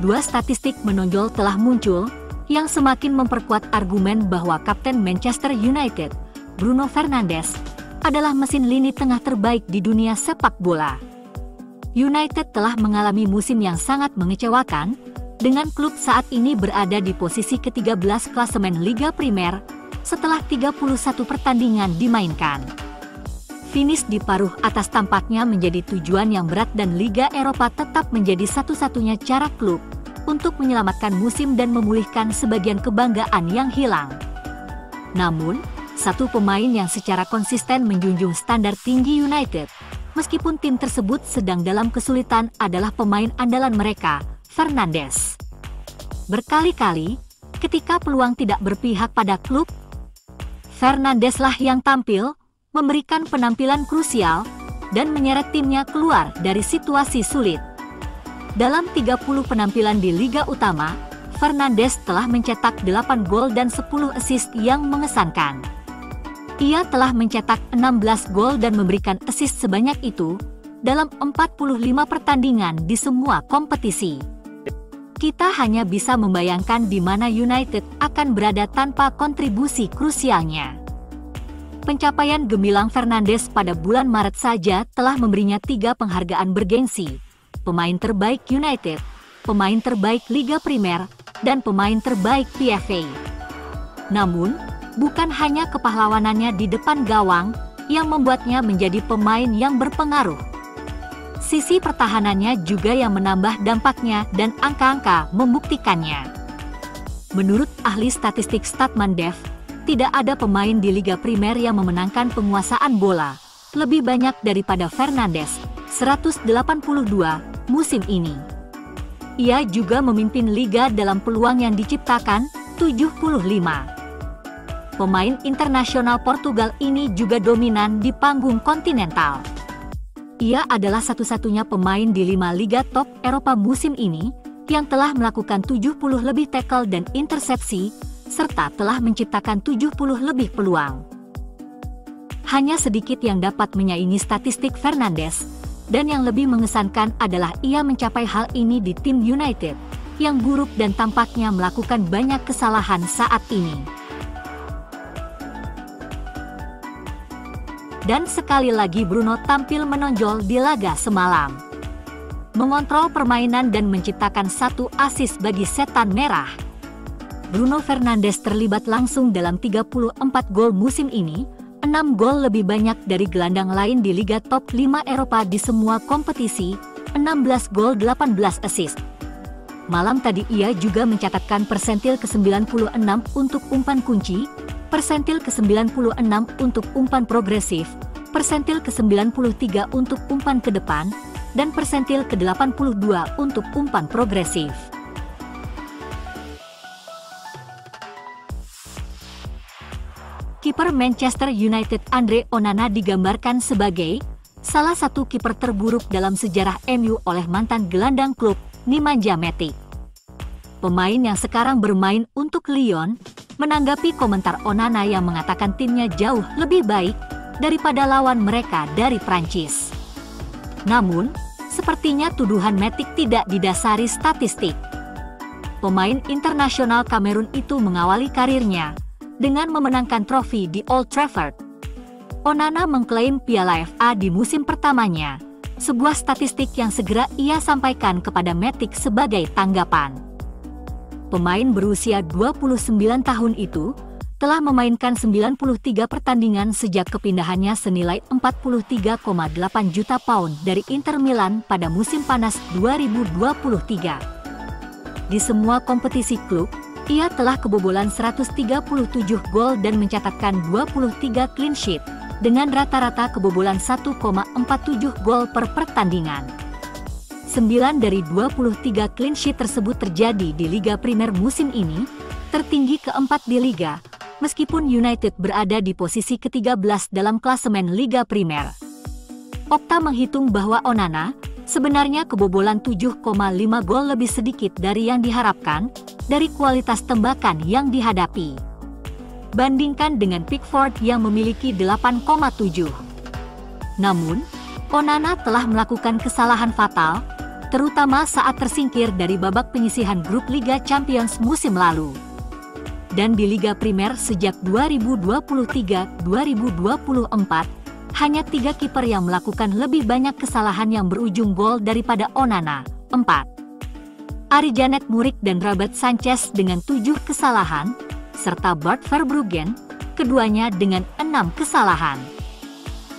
Dua statistik menonjol telah muncul yang semakin memperkuat argumen bahwa Kapten Manchester United, Bruno Fernandes, adalah mesin lini tengah terbaik di dunia sepak bola. United telah mengalami musim yang sangat mengecewakan, dengan klub saat ini berada di posisi ke-13 klasemen Liga Primer setelah 31 pertandingan dimainkan. Finish di paruh atas tampaknya menjadi tujuan yang berat dan Liga Eropa tetap menjadi satu-satunya cara klub untuk menyelamatkan musim dan memulihkan sebagian kebanggaan yang hilang. Namun, satu pemain yang secara konsisten menjunjung standar tinggi United, meskipun tim tersebut sedang dalam kesulitan, adalah pemain andalan mereka, Fernandes. Berkali-kali, ketika peluang tidak berpihak pada klub, Fernandeslah yang tampil, memberikan penampilan krusial, dan menyeret timnya keluar dari situasi sulit. Dalam 30 penampilan di Liga Utama, Fernandes telah mencetak 8 gol dan 10 assist yang mengesankan. Ia telah mencetak 16 gol dan memberikan assist sebanyak itu dalam 45 pertandingan di semua kompetisi. Kita hanya bisa membayangkan di mana United akan berada tanpa kontribusi krusialnya. Pencapaian gemilang Fernandes pada bulan Maret saja telah memberinya 3 penghargaan bergengsi: pemain terbaik United, pemain terbaik Liga Primer, dan pemain terbaik PFA. Namun, bukan hanya kepahlawanannya di depan gawang yang membuatnya menjadi pemain yang berpengaruh. Sisi pertahanannya juga yang menambah dampaknya dan angka-angka membuktikannya. Menurut ahli statistik Statman-Dev, tidak ada pemain di Liga Primer yang memenangkan penguasaan bola lebih banyak daripada Fernandes, 182 musim ini. Ia juga memimpin liga dalam peluang yang diciptakan, 75. Pemain internasional Portugal ini juga dominan di panggung kontinental. Ia adalah satu-satunya pemain di 5 liga top Eropa musim ini yang telah melakukan 70 lebih tackle dan intersepsi, serta telah menciptakan 70 lebih peluang. Hanya sedikit yang dapat menyaingi statistik Fernandes, dan yang lebih mengesankan adalah ia mencapai hal ini di tim United, yang buruk dan tampaknya melakukan banyak kesalahan saat ini. Dan sekali lagi Bruno tampil menonjol di laga semalam. Mengontrol permainan dan menciptakan 1 assist bagi Setan Merah. Bruno Fernandes terlibat langsung dalam 34 gol musim ini, 6 gol lebih banyak dari gelandang lain di Liga Top 5 Eropa di semua kompetisi, 16 gol 18 assist. Malam tadi ia juga mencatatkan persentil ke-96 untuk umpan kunci, persentil ke-96 untuk umpan progresif, persentil ke-93 untuk umpan ke depan, dan persentil ke-82 untuk umpan progresif. Kiper Manchester United Andre Onana digambarkan sebagai salah satu kiper terburuk dalam sejarah MU oleh mantan gelandang klub Nemanja Matic. Pemain yang sekarang bermain untuk Lyon menanggapi komentar Onana yang mengatakan timnya jauh lebih baik daripada lawan mereka dari Prancis. Namun, sepertinya tuduhan Matic tidak didasari statistik. Pemain internasional Kamerun itu mengawali karirnya dengan memenangkan trofi di Old Trafford. Onana mengklaim Piala FA di musim pertamanya, sebuah statistik yang segera ia sampaikan kepada Matic sebagai tanggapan. Pemain berusia 29 tahun itu telah memainkan 93 pertandingan sejak kepindahannya senilai 43,8 juta pound dari Inter Milan pada musim panas 2023. Di semua kompetisi klub, ia telah kebobolan 137 gol dan mencatatkan 23 clean sheet dengan rata-rata kebobolan 1,47 gol per pertandingan. 9 dari 23 clean sheet tersebut terjadi di Liga Primer musim ini, tertinggi keempat di Liga, meskipun United berada di posisi ke-13 dalam klasemen Liga Primer. Opta menghitung bahwa Onana sebenarnya kebobolan 7,5 gol lebih sedikit dari yang diharapkan dari kualitas tembakan yang dihadapi. Bandingkan dengan Pickford yang memiliki 8,7. Namun, Onana telah melakukan kesalahan fatal terutama saat tersingkir dari babak penyisihan grup Liga Champions musim lalu. Dan di Liga Primer sejak 2023-2024, hanya 3 kiper yang melakukan lebih banyak kesalahan yang berujung gol daripada Onana, 4. Arie-Jan Murik dan Robert Sanchez dengan 7 kesalahan, serta Bart Verbruggen, keduanya dengan 6 kesalahan.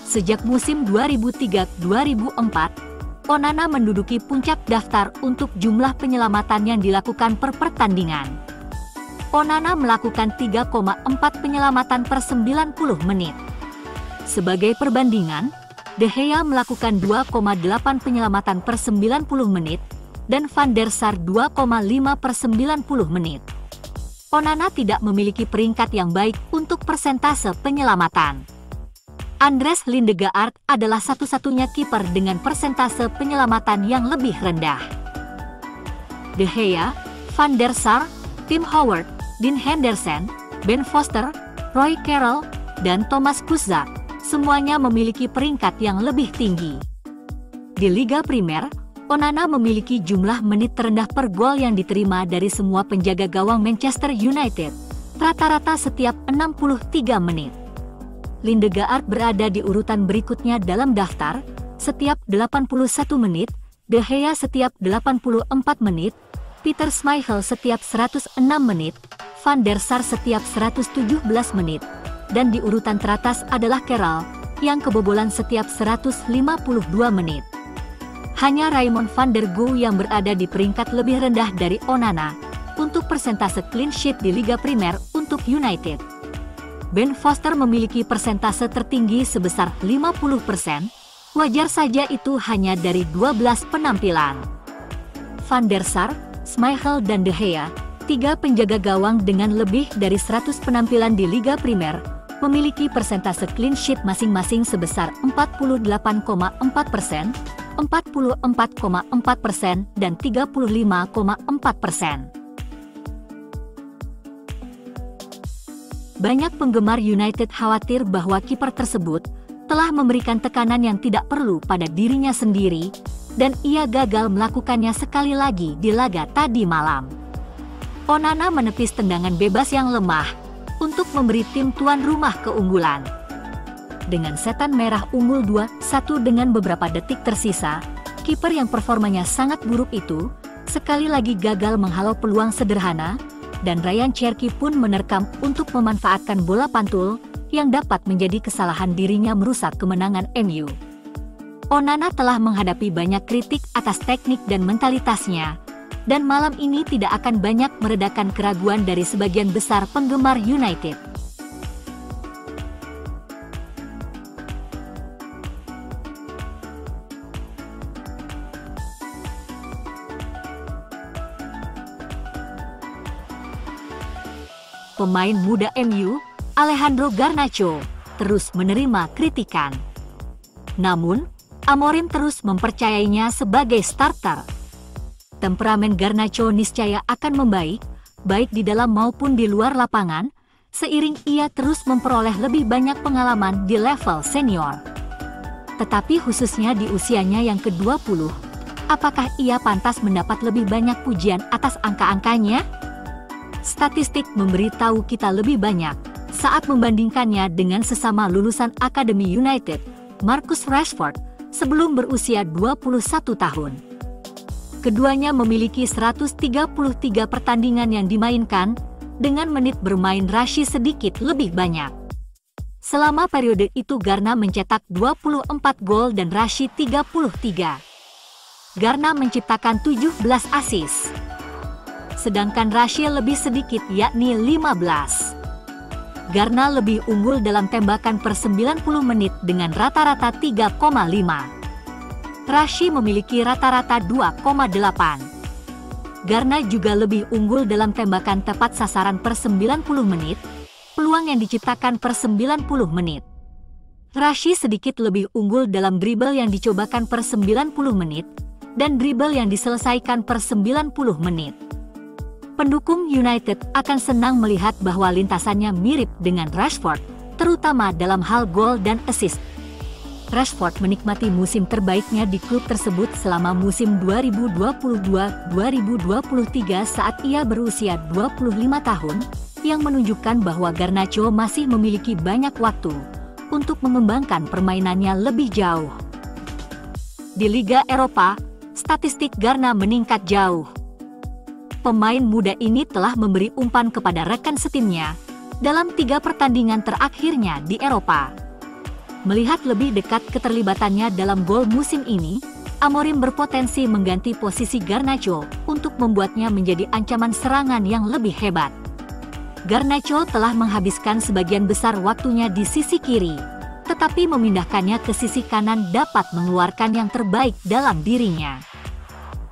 Sejak musim 2003-2004, Onana menduduki puncak daftar untuk jumlah penyelamatan yang dilakukan per pertandingan. Onana melakukan 3,4 penyelamatan per 90 menit. Sebagai perbandingan, De Gea melakukan 2,8 penyelamatan per 90 menit, dan Van der Sar 2,5 per 90 menit. Onana tidak memiliki peringkat yang baik untuk persentase penyelamatan. Andres Lindegaard adalah satu-satunya kiper dengan persentase penyelamatan yang lebih rendah. De Gea, Van der Sar, Tim Howard, Dean Henderson, Ben Foster, Roy Carroll, dan Thomas Kuszczak semuanya memiliki peringkat yang lebih tinggi. Di Liga Primer, Onana memiliki jumlah menit terendah per gol yang diterima dari semua penjaga gawang Manchester United, rata-rata setiap 63 menit. Lindegaard berada di urutan berikutnya dalam daftar, setiap 81 menit, De Gea setiap 84 menit, Peter Schmeichel setiap 106 menit, Van der Sar setiap 117 menit, dan di urutan teratas adalah Carroll, yang kebobolan setiap 152 menit. Hanya Raymond van der Gu yang berada di peringkat lebih rendah dari Onana, untuk persentase clean sheet di Liga Primer untuk United. Ben Foster memiliki persentase tertinggi sebesar 50%, wajar saja itu hanya dari 12 penampilan. Van der Sar, Schmeichel dan De Gea, 3 penjaga gawang dengan lebih dari 100 penampilan di Liga Primer, memiliki persentase clean sheet masing-masing sebesar 48,4%, 44,4%, dan 35,4%. Banyak penggemar United khawatir bahwa kiper tersebut telah memberikan tekanan yang tidak perlu pada dirinya sendiri, dan ia gagal melakukannya sekali lagi di laga tadi malam. Onana menepis tendangan bebas yang lemah untuk memberi tim tuan rumah keunggulan. Dengan setan merah unggul 2-1 dengan beberapa detik tersisa, kiper yang performanya sangat buruk itu sekali lagi gagal menghalau peluang sederhana, dan Ryan Cherki pun menerkam untuk memanfaatkan bola pantul yang dapat menjadi kesalahan dirinya merusak kemenangan MU. Onana telah menghadapi banyak kritik atas teknik dan mentalitasnya, dan malam ini tidak akan banyak meredakan keraguan dari sebagian besar penggemar United. Pemain muda MU, Alejandro Garnacho, terus menerima kritikan. Namun, Amorim terus mempercayainya sebagai starter. Temperamen Garnacho niscaya akan membaik, baik di dalam maupun di luar lapangan, seiring ia terus memperoleh lebih banyak pengalaman di level senior. Tetapi khususnya di usianya yang ke-20, apakah ia pantas mendapat lebih banyak pujian atas angka-angkanya? Statistik memberitahu kita lebih banyak saat membandingkannya dengan sesama lulusan Akademi United, Marcus Rashford, sebelum berusia 21 tahun. Keduanya memiliki 133 pertandingan yang dimainkan, dengan menit bermain Rashid sedikit lebih banyak. Selama periode itu Garna mencetak 24 gol dan Rashid 33. Garna menciptakan 17 assist. Sedangkan Rashid lebih sedikit yakni 15. Garna lebih unggul dalam tembakan per 90 menit dengan rata-rata 3,5. Rashid memiliki rata-rata 2,8. Garna juga lebih unggul dalam tembakan tepat sasaran per 90 menit, peluang yang diciptakan per 90 menit. Rashid sedikit lebih unggul dalam dribble yang dicobakan per 90 menit, dan dribble yang diselesaikan per 90 menit. Pendukung United akan senang melihat bahwa lintasannya mirip dengan Rashford, terutama dalam hal gol dan assist. Rashford menikmati musim terbaiknya di klub tersebut selama musim 2022-2023 saat ia berusia 25 tahun, yang menunjukkan bahwa Garnacho masih memiliki banyak waktu untuk mengembangkan permainannya lebih jauh. Di Liga Eropa, statistik Garna meningkat jauh. Pemain muda ini telah memberi umpan kepada rekan setimnya dalam 3 pertandingan terakhirnya di Eropa. Melihat lebih dekat keterlibatannya dalam gol musim ini, Amorim berpotensi mengganti posisi Garnacho untuk membuatnya menjadi ancaman serangan yang lebih hebat. Garnacho telah menghabiskan sebagian besar waktunya di sisi kiri, tetapi memindahkannya ke sisi kanan dapat mengeluarkan yang terbaik dalam dirinya.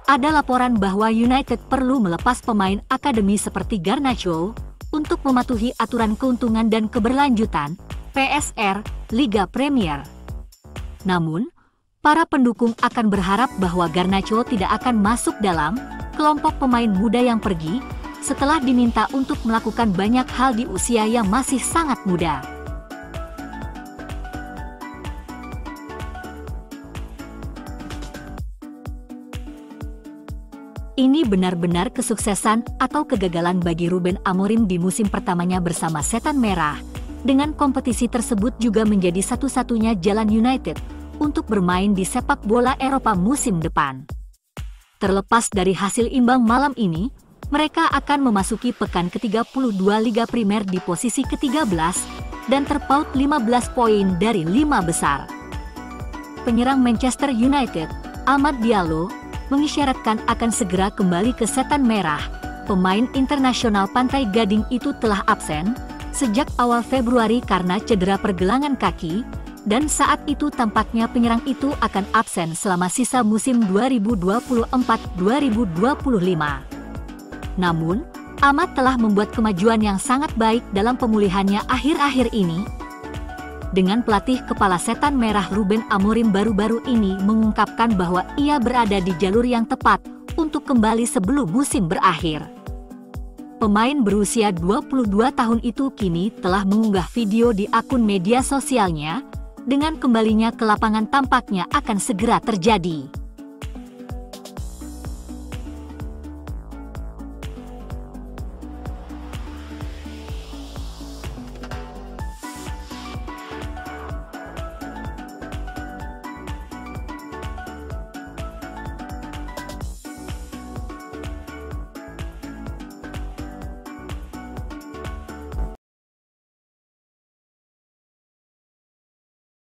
Ada laporan bahwa United perlu melepas pemain akademi seperti Garnacho untuk mematuhi aturan keuntungan dan keberlanjutan PSR Liga Premier. Namun, para pendukung akan berharap bahwa Garnacho tidak akan masuk dalam kelompok pemain muda yang pergi setelah diminta untuk melakukan banyak hal di usia yang masih sangat muda. Ini benar-benar kesuksesan atau kegagalan bagi Ruben Amorim di musim pertamanya bersama Setan Merah. Dengan kompetisi tersebut juga menjadi satu-satunya jalan United untuk bermain di sepak bola Eropa musim depan. Terlepas dari hasil imbang malam ini, mereka akan memasuki pekan ke-32 Liga Primer di posisi ke-13 dan terpaut 15 poin dari 5 besar. Penyerang Manchester United, Amad Diallo, mengisyaratkan akan segera kembali ke Setan Merah. Pemain internasional Pantai Gading itu telah absen sejak awal Februari karena cedera pergelangan kaki, dan saat itu tampaknya penyerang itu akan absen selama sisa musim 2024-2025. Namun, Amad telah membuat kemajuan yang sangat baik dalam pemulihannya akhir-akhir ini. Dengan pelatih kepala Setan Merah Ruben Amorim baru-baru ini mengungkapkan bahwa ia berada di jalur yang tepat untuk kembali sebelum musim berakhir. Pemain berusia 22 tahun itu kini telah mengunggah video di akun media sosialnya, dengan kembalinya ke lapangan tampaknya akan segera terjadi.